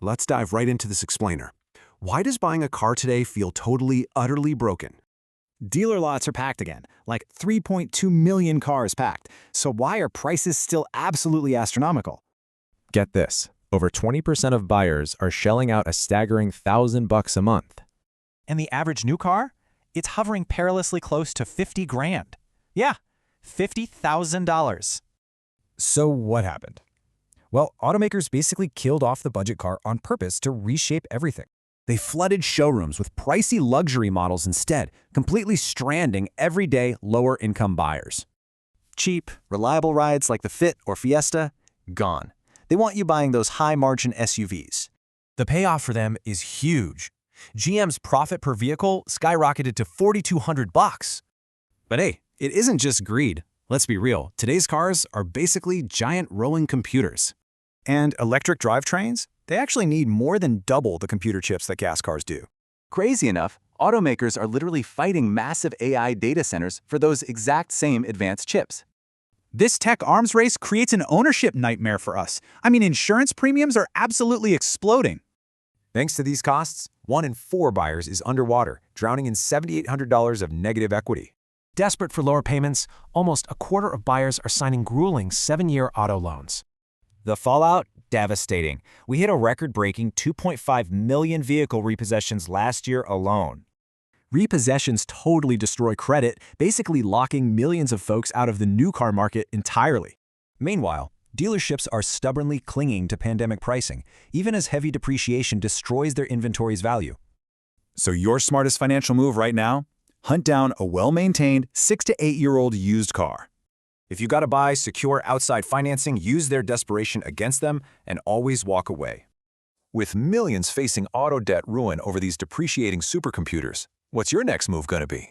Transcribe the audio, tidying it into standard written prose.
Let's dive right into this explainer. Why does buying a car today feel totally, utterly broken? Dealer lots are packed again, like 3.2 million cars packed. So why are prices still absolutely astronomical? Get this, over 20% of buyers are shelling out a staggering $1,000 a month. And the average new car? It's hovering perilously close to 50 grand. Yeah, $50,000. So what happened? Well, automakers basically killed off the budget car on purpose to reshape everything. They flooded showrooms with pricey luxury models instead, completely stranding everyday lower-income buyers. Cheap, reliable rides like the Fit or Fiesta, gone. They want you buying those high-margin SUVs. The payoff for them is huge. GM's profit per vehicle skyrocketed to $4,200. But hey, it isn't just greed. Let's be real, today's cars are basically giant rolling computers. And electric drivetrains? They actually need more than double the computer chips that gas cars do. Crazy enough, automakers are literally fighting massive AI data centers for those exact same advanced chips. This tech arms race creates an ownership nightmare for us. I mean, insurance premiums are absolutely exploding. Thanks to these costs, 1 in 4 buyers is underwater, drowning in $7,800 of negative equity. Desperate for lower payments, almost a quarter of buyers are signing grueling 7-year auto loans. The fallout? Devastating. We hit a record-breaking 2.5 million vehicle repossessions last year alone. Repossessions totally destroy credit, basically locking millions of folks out of the new car market entirely. Meanwhile, dealerships are stubbornly clinging to pandemic pricing, even as heavy depreciation destroys their inventory's value. So your smartest financial move right now? Hunt down a well-maintained 6 to 8-year-old used car. If you gotta buy secure outside financing, use their desperation against them and always walk away. With millions facing auto debt ruin over these depreciating supercomputers, what's your next move gonna be?